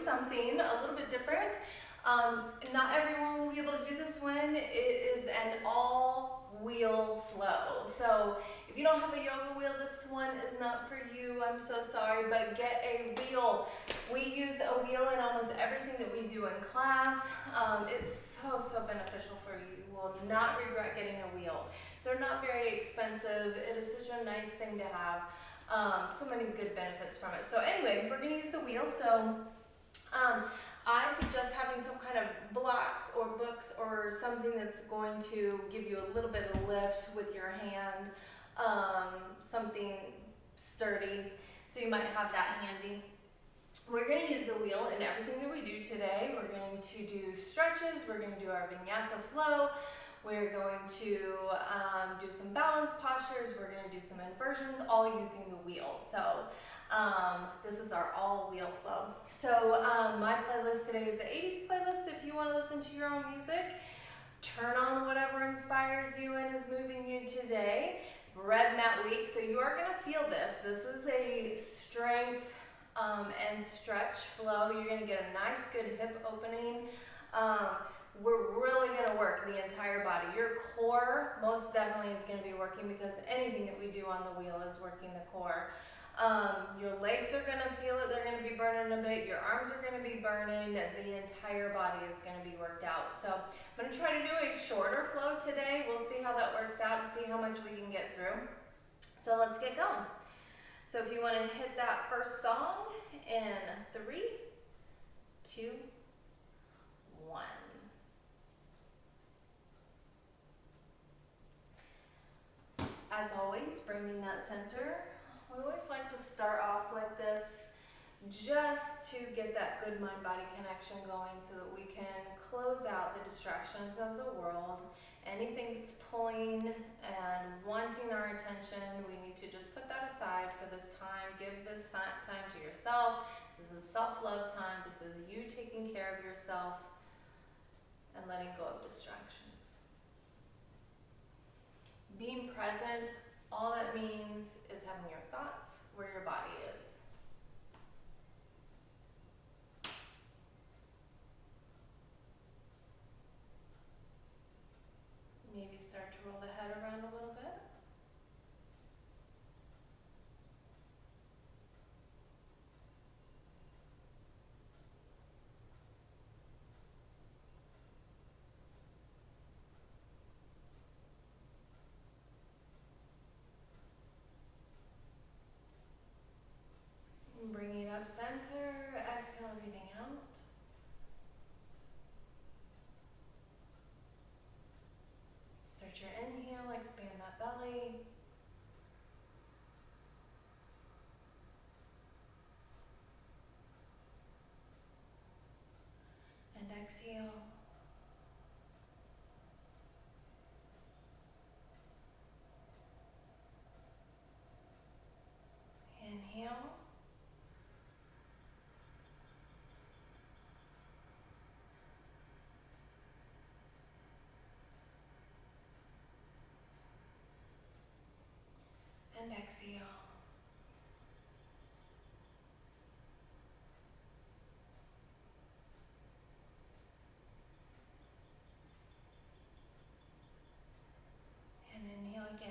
something a little bit different. Not everyone will be able to do this one. It is an all wheel flow. So if you don't have a yoga wheel, this one is not for you. I'm so sorry, but get a wheel. We use a wheel in almost everything that we do in class. It's so beneficial for you. You will not regret getting a wheel. They're not very expensive. It is such a nice thing to have. So many good benefits from it. So anyway, we're gonna use the wheel. So I suggest having some kind of blocks or books or something that's going to give you a little bit of lift with your hand, something sturdy. So you might have that handy. We're going to use the wheel in everything that we do today. We're going to do stretches. We're going to do our vinyasa flow. We're going to do some balance postures. We're going to do some inversions, all using the wheel. So this is our all wheel flow. So my playlist today is the 80s playlist. If you want to listen to your own music, turn on whatever inspires you and is moving you today. Red mat week, so you are going to feel this. This is a strength and stretch flow. You're going to get a nice good hip opening. We're really going to work the entire body. Your core most definitely is going to be working because anything that we do on the wheel is working the core. Your legs are going to feel it. They're going to be burning a bit. Your arms are going to be burning. The entire body is going to be worked out. So I'm going to try to do a shorter flow today. We'll see how that works out and see how much we can get through. So let's get going. So if you want to hit that first song in 3, 2, 1. As always, bringing that center. We always like to start off like this just to get that good mind-body connection going so that we can close out the distractions of the world. Anything that's pulling and wanting our attention, we need to just put that aside for this time. Give this time to yourself. This is self-love time. This is you taking care of yourself and letting go of distractions. Being present, all that means is having your thoughts where your body is. Maybe start to roll the head around a little bit. Bring it up center, exhale everything out. Start your inhale, expand that belly. And exhale. Inhale. And exhale. And inhale again.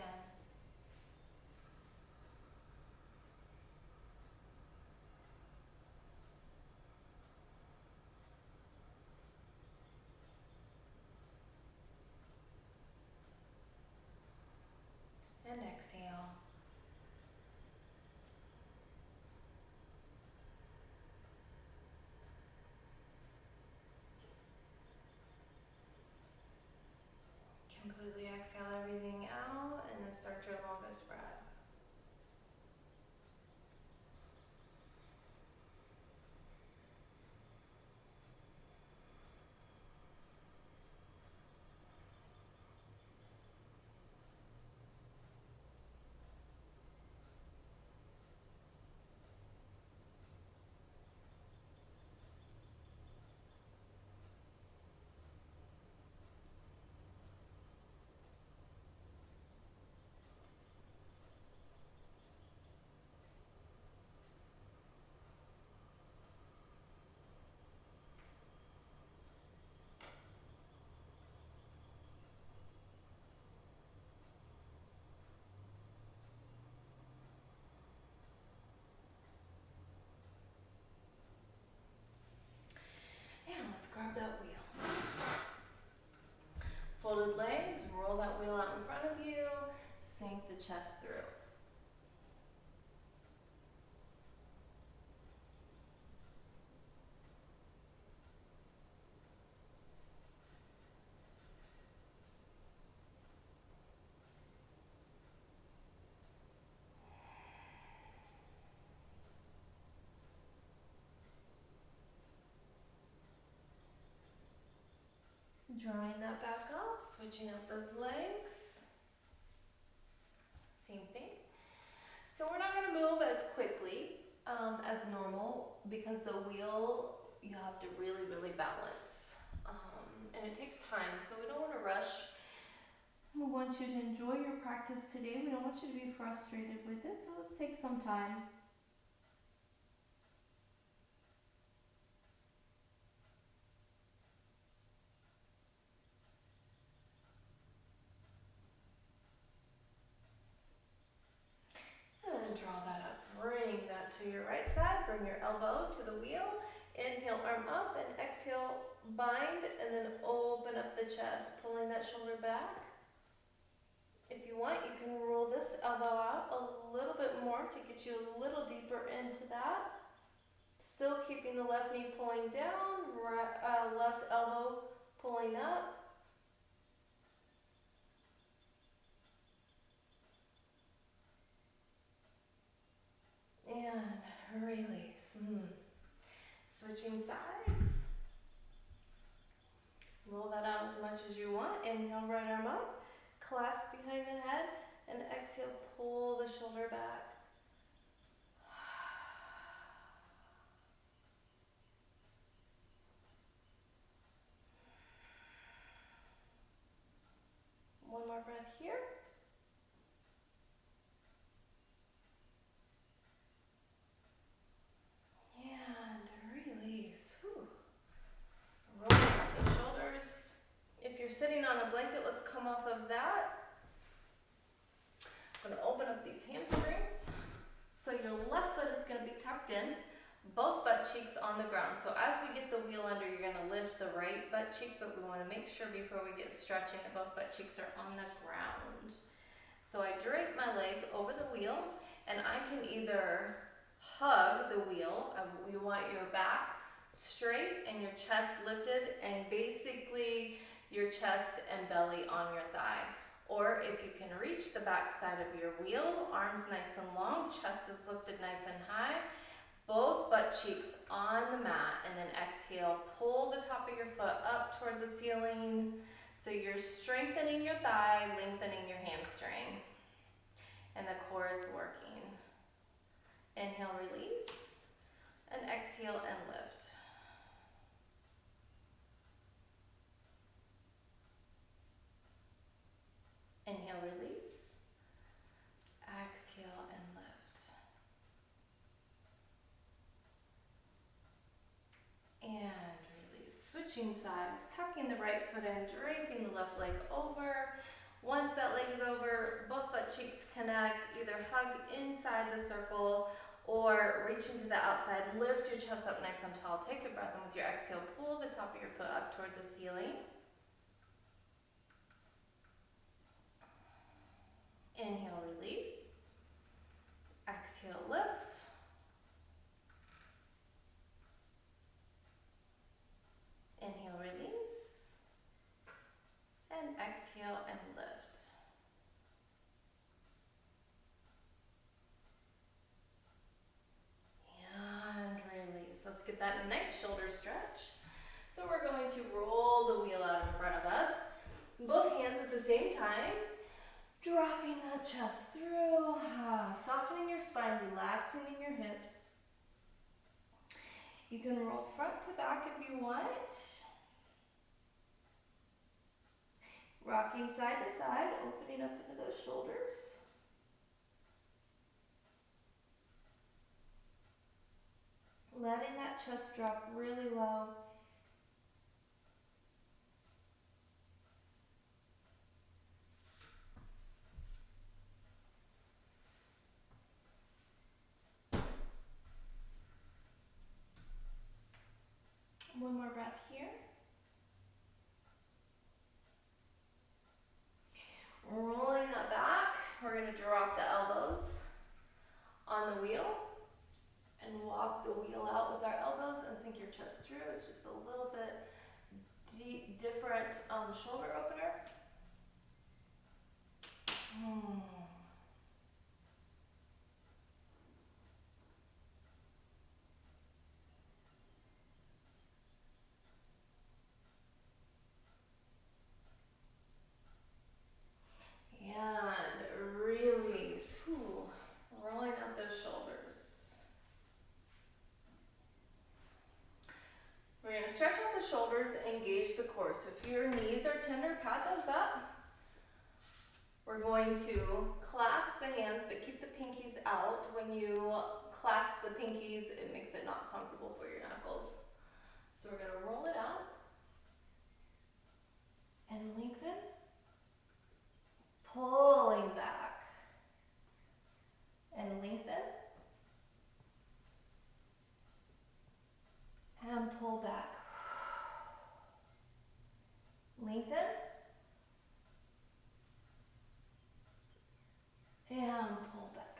And exhale. Completely exhale everything out and then start your longest breath. sink the chest through. Drawing that back up, switching out those legs. Same thing. So we're not going to move as quickly as normal because the wheel you have to really, really balance. And it takes time, so we don't want to rush. We want you to enjoy your practice today. We don't want you to be frustrated with it, so let's take some time. And draw that up. Bring that to your right side. Bring your elbow to the wheel. Inhale, arm up, and exhale, bind, and then open up the chest, pulling that shoulder back. If you want, you can roll this elbow out a little bit more to get you a little deeper into that. Still keeping the left knee pulling down, left elbow pulling up. And release. Switching sides. Roll that out as much as you want. Inhale, right arm up. Clasp behind the head. And exhale, pull the shoulder back. One more breath here. And release. Whew. Rolling up the shoulders. If you're sitting on a blanket, let's come off of that. I'm going to open up these hamstrings. So your left foot is going to be tucked in, both butt cheeks on the ground. So as we get the wheel under, you're going to lift the right butt cheek, but we want to make sure before we get stretching that both butt cheeks are on the ground. So I drape my leg over the wheel, and I can either hug the wheel. You want your back straight and your chest lifted, and basically your chest and belly on your thigh. Or if you can reach the back side of your wheel, arms nice and long, chest is lifted nice and high, both butt cheeks on the mat, and then exhale, pull the top of your foot up toward the ceiling. So you're strengthening your thigh, lengthening your hamstring, and the core is working. Inhale, release, and exhale and lift. Inhale, release, exhale and lift. And release. Switching sides, tucking the right foot in, draping the left leg over. Once that leg is over, both butt cheeks connect. Either hug inside the circle or reach into the outside. Lift your chest up nice and tall. Take a breath, and with your exhale, pull the top of your foot up toward the ceiling. Inhale, release. Exhale, lift. Inhale, release. And exhale and lift. And release. Let's get that nice shoulder stretch. So we're going to roll the wheel out in front of us. Both hands at the same time. Dropping that chest through. Softening your spine, relaxing in your hips. You can roll front to back if you want. Rocking side to side, opening up into those shoulders. Letting that chest drop really low. One more breath here. Rolling that back. We're drop the elbows on the wheel and walk the wheel out with our elbows and sink your chest through. It's just a little bit different shoulder opener. And release. Whew. Rolling out those shoulders. We're going to stretch out the shoulders, engage the core. So if your knees are tender, pat those up. We're going to clasp the hands, but keep the pinkies out. When you clasp the pinkies, it makes it not comfortable for your knuckles. So we're going to roll it out and lengthen, pulling back and lengthen and pull back. Lengthen and pull back.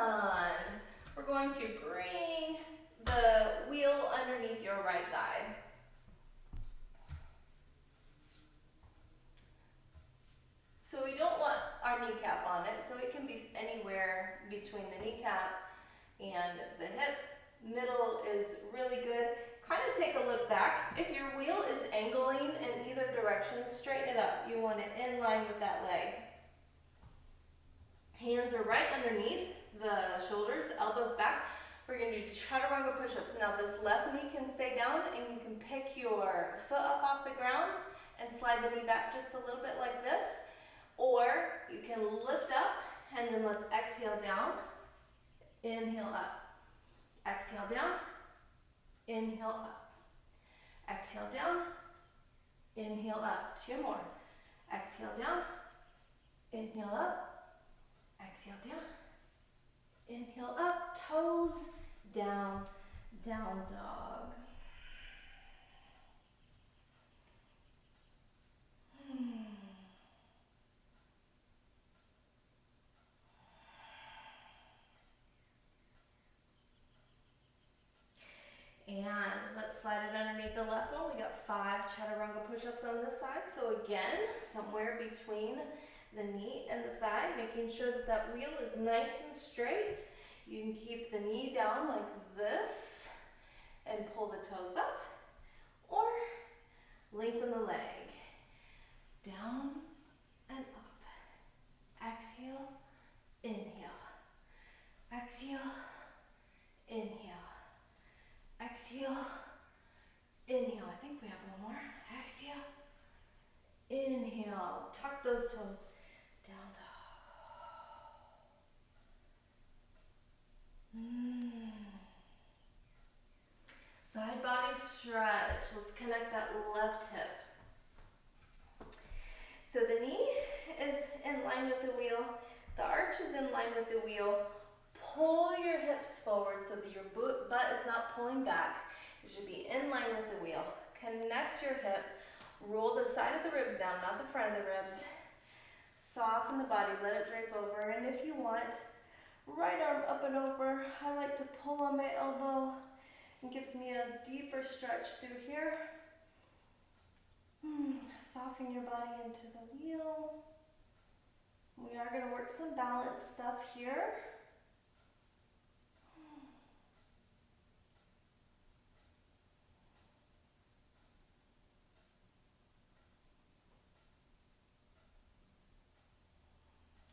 And we're going to bring the wheel underneath your right thigh. So we don't want our kneecap on it, so it can be anywhere between the kneecap and the hip. Middle is really good. Kind of take a look back. If your wheel is angling in either direction, straighten it up. You want it in line with that leg. Hands are right underneath the shoulders, elbows back. We're going to do chaturanga push-ups. Now this left knee can stay down and you can pick your foot up off the ground and slide the knee back just a little bit like this. Or you can lift up and then let's exhale down, inhale up. Exhale down, inhale up. Exhale down, inhale up. Two more. Exhale down, inhale up. Exhale down, inhale up. Toes down, down dog. And let's slide it underneath the left one. We got 5 chaturanga push-ups on this side. So again, somewhere between the knee and the thigh, making sure that that wheel is nice and straight. You can keep the knee down like this and pull the toes up, or lengthen the leg. Down and up. Exhale, inhale. Exhale, inhale. Exhale, inhale. I think we have one more. Exhale, inhale. Tuck those toes. Down dog. Side body stretch. Let's connect that left hip. So the knee is in line with the wheel. The arch is in line with the wheel. Pull your hips forward so that your butt is not pulling back. It should be in line with the wheel. Connect your hip. Roll the side of the ribs down, not the front of the ribs. Soften the body, let it drape over. And if you want, right arm up and over. I like to pull on my elbow. It gives me a deeper stretch through here. Soften your body into the wheel. We are going to work some balance stuff here.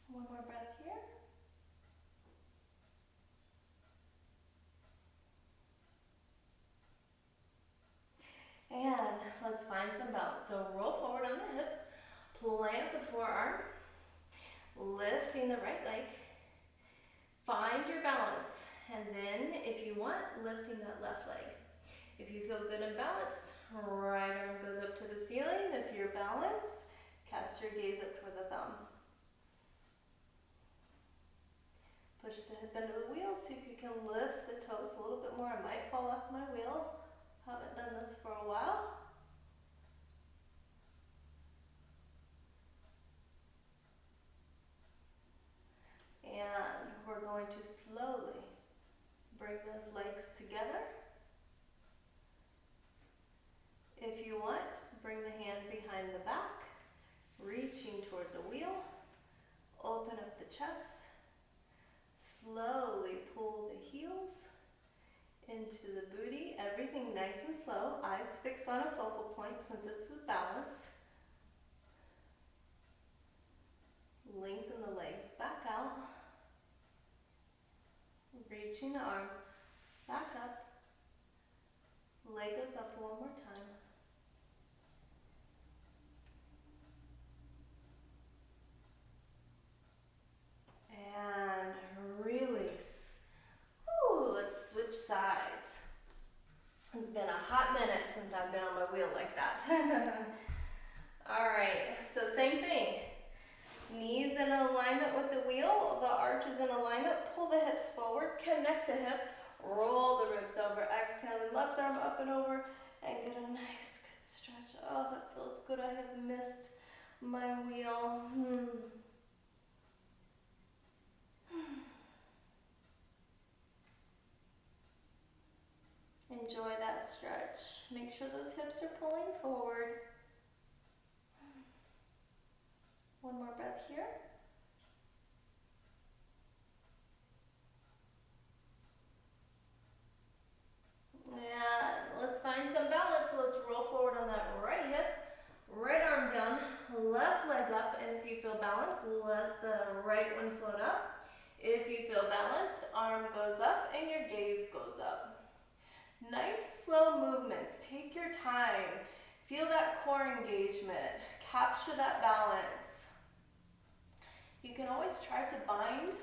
One more breath here. And let's find some balance. So roll forward on the hip, plant the forearm, lifting the right leg. Find your balance. And then if you want, lifting that left leg. If you feel good and balanced, right arm goes up to the ceiling. If you're balanced, cast your gaze up toward the thumb. Push the hip into the wheel, see if you can lift the toes a little bit more. I might fall off my wheel. Haven't done this for a while. toward the wheel. Open up the chest. Slowly pull the heels into the booty. Everything nice and slow. Eyes fixed on a focal point since it's the balance. Lengthen the legs back out. Reaching the arm back up. Leg goes up one more time. And release. Ooh, let's switch sides. It's been a hot minute since I've been on my wheel like that. All right, so same thing. Knees in alignment with the wheel, the arch is in alignment, pull the hips forward, connect the hip, roll the ribs over, exhale, left arm up and over, and get a nice good stretch. Oh, that feels good. I have missed my wheel. Enjoy that stretch. Make sure those hips are pulling forward. One more breath here. And let's find some balance. So let's roll forward on that right hip, right arm down, left leg up, and if you feel balanced, let the right one float up. If you feel balanced, arm goes up and your gaze goes up. Nice slow movements. Take your time. Feel that core engagement. Capture that balance. You can always try to bind.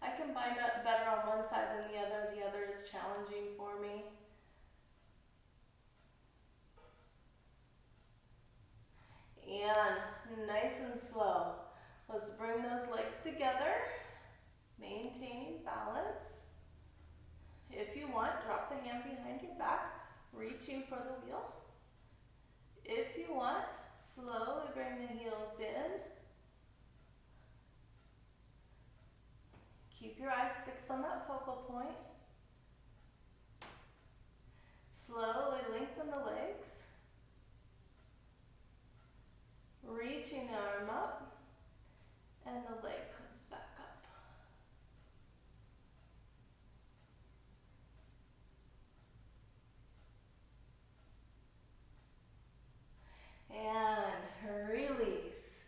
I can bind up better on one side than the other. The other is challenging for me. And nice and slow. Let's bring those legs together. Maintaining balance. If you want, drop the hand behind your back, reaching for the wheel. If you want, slowly bring the heels in. Keep your eyes fixed on that focal point. Slowly lengthen the legs. Reaching the arm up, and the leg comes back up. And release.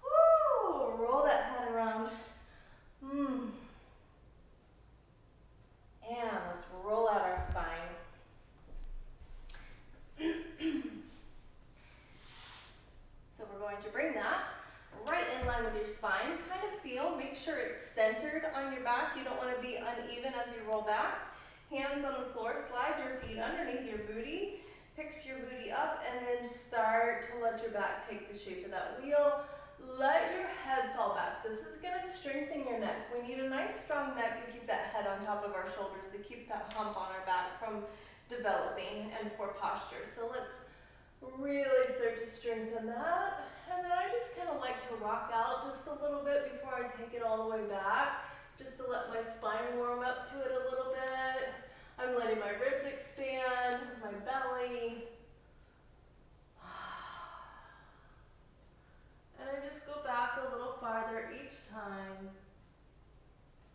Woo! Roll that head around. And let's roll out our spine. So we're going to bring that right in line with your spine. Kind of feel, make sure it's centered on your back. You don't want to be uneven as you roll back. Hands on the floor, slide your feet underneath your booty. Picks your booty up and then start to let your back take the shape of that wheel. Let your head fall back. This is going to strengthen your neck. We need a nice strong neck to keep that head on top of our shoulders, to keep that hump on our back from developing and poor posture. So let's really start to strengthen that. And then I just kind of like to rock out just a little bit before I take it all the way back, just to let my spine warm up to it a little bit. I'm letting my ribs expand, my belly. And I just go back a little farther each time.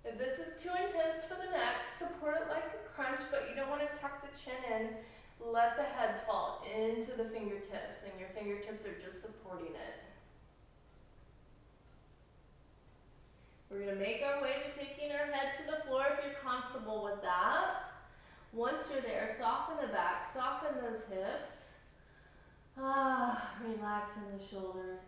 If this is too intense for the neck, support it like a crunch, but you don't want to tuck the chin in. Let the head fall into the fingertips, and your fingertips are just supporting it. We're going to make our way to taking our head to the floor if you're comfortable with that. Once you're there, soften the back, soften those hips. Relax in the shoulders.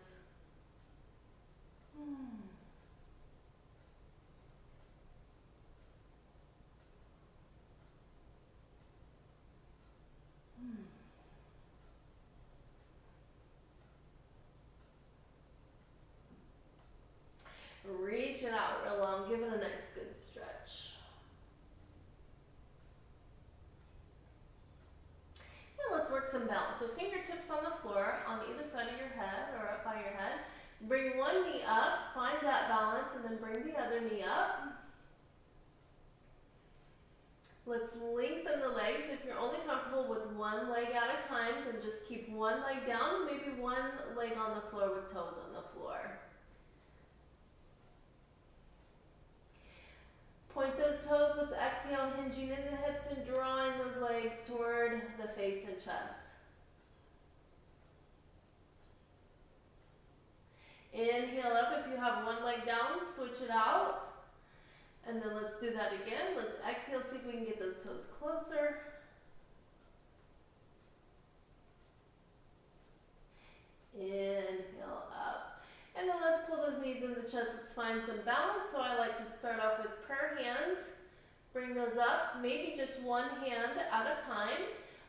Reach it out real long, give it a nice good stretch. Now let's work some balance. So fingertips on the floor on either side of your head or up by your head. Bring one knee up, find that balance, and then bring the other knee up. Let's lengthen the legs. If you're only comfortable with one leg at a time, then just keep one leg down, maybe one leg on the floor with toes on the floor. Point those toes. Let's exhale, hinging in the hips and drawing those legs toward the face and chest. Inhale up. If you have one leg down, switch it out. And then let's do that again. Let's exhale, see if we can get those toes closer. Inhale up. And then let's pull those knees in the chest. Let's find some balance. So I like to start off with prayer hands. Bring those up, maybe just one hand at a time.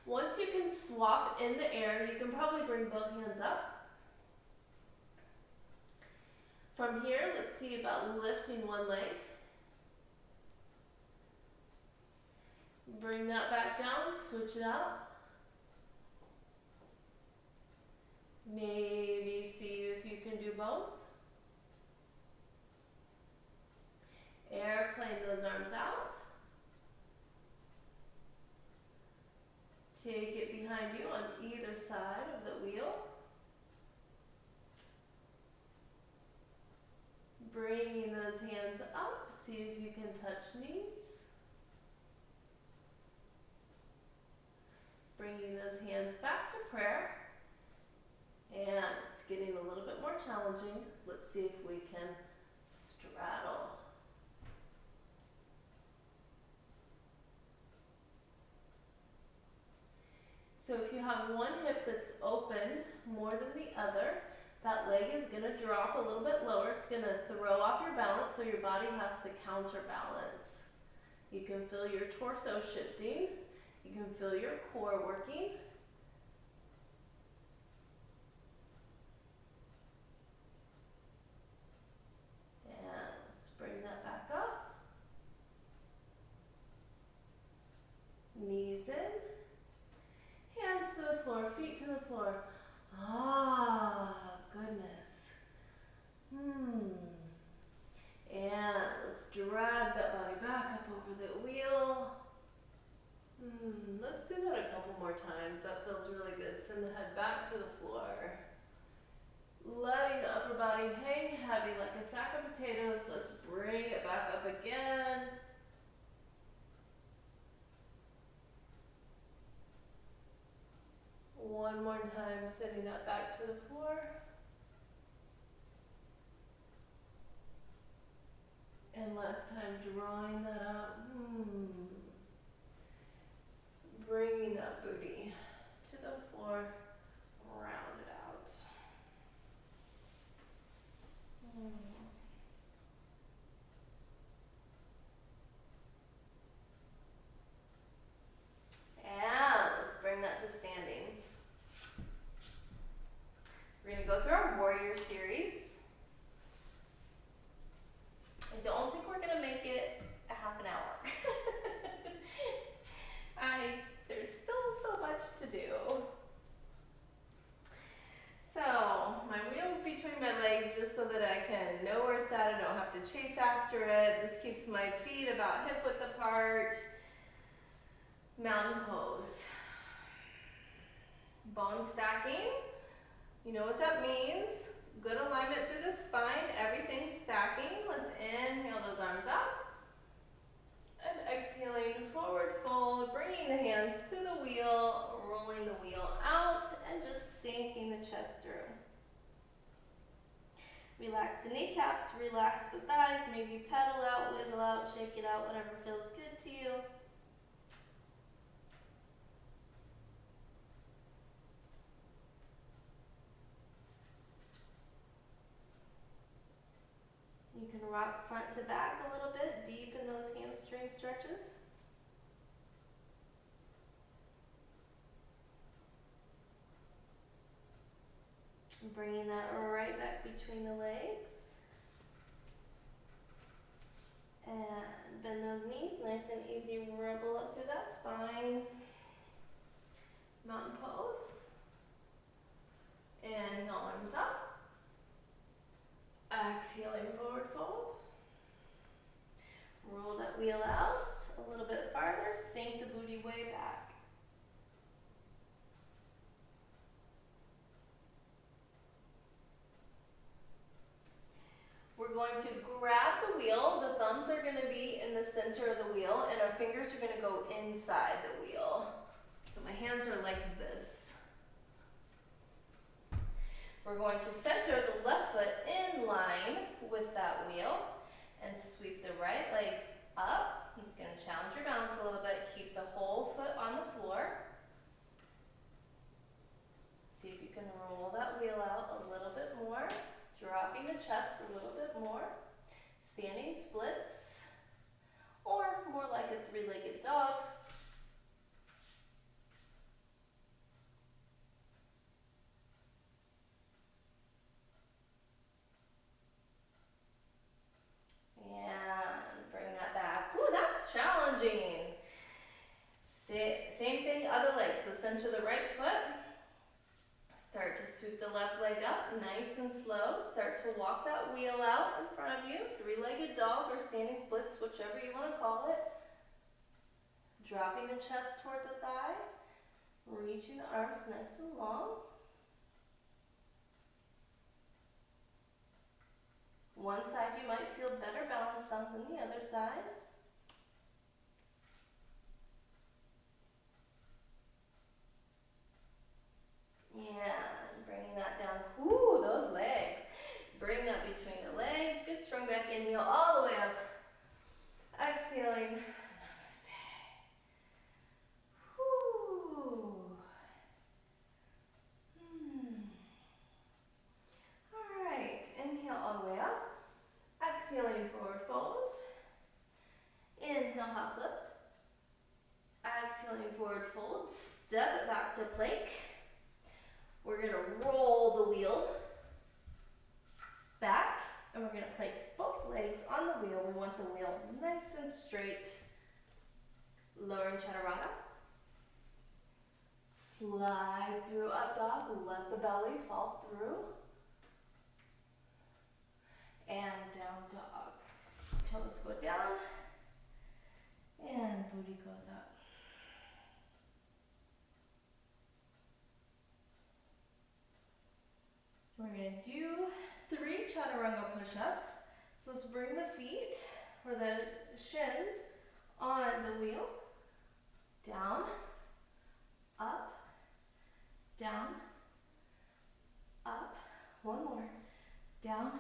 Once you can swap in the air, you can probably bring both hands up. From here, let's see about lifting one leg. Bring that back down, switch it out. Maybe see if you can do both. Airplane those arms out. Take it behind you on either side of the wheel. Bringing those hands up, see if you can touch knees. Bringing those hands back to prayer. And it's getting a little bit more challenging. Let's see if we can straddle. So if you have one hip that's open more than the other, that leg is going to drop a little bit lower. It's going to throw off your balance, so your body has to counterbalance. You can feel your torso shifting. You can feel your core working. And let's bring that back up. Knees in. Hands to the floor, feet to the floor. Ah, goodness. And let's drag that body back up over the wheel. Let's do that a couple more times. That feels really good. Send the head back to the floor. Letting the upper body hang heavy like a sack of potatoes. Let's bring it back up again. One more time, sending that back to the floor. And last time, drawing that out. Bringing that booty to the floor, round it out. And let's bring that to standing. We're going to go through our warrior series. I don't think we're going to make it a half an hour. There's still so much to do. So, my wheel's between my legs just so that I can know where it's at. I don't have to chase after it. This keeps my feet about hip width apart. Mountain pose. Bone stacking. You know what that means. Good alignment through the spine. Everything's stacking. Let's inhale those arms up. And exhaling, forward fold, bringing the hands to the wheel, rolling the wheel out, and just sinking the chest through. Relax the kneecaps, relax the thighs, maybe pedal out, wiggle out, shake it out, whatever feels good to you. You can rock front to back a little bit, deepen those hamstring stretches. Bringing that right back between the legs. And bend those knees, nice and easy, ripple up through that spine. Mountain pose. Inhale, arms up. Exhaling, forward fold. Roll that wheel out a little bit farther, to grab the wheel. The thumbs are going to be in the center of the wheel, and our fingers are going to go inside the wheel. So my hands are like this. We're going to center the left foot in line with that wheel and sweep the right leg up. It's going to challenge your balance a little bit. Keep the whole foot on the floor. See if you can roll that wheel out a little bit more, dropping the chest a little bit more. Standing splits, or more like a three-legged dog. And bring that back. Ooh, that's challenging. Same thing, other leg. So center the right foot. Start to sweep the left leg up, nice and slow. Start to walk that wheel out in front of you. Three-legged dog or standing splits, whichever you want to call it. Dropping the chest toward the thigh. Reaching the arms nice and long. One side you might feel better balanced on than the other side. And bringing that down. Ooh, those legs. Bring that between the legs. Good strong back inhale all the way up. Exhaling. Namaste. Whew. All right. Inhale all the way up. Exhaling, forward fold. Inhale, half lift. Exhaling, forward fold. Step it back to plank. We're going to roll the wheel back, and we're going to place both legs on the wheel. We want the wheel nice and straight. Lowering chaturanga. Slide through up dog. Let the belly fall through. And down dog. Toes go down. And booty goes up. We're going to do 3 chaturanga push-ups. So let's bring the feet or the shins on the wheel. Down, up, down, up. One more. Down,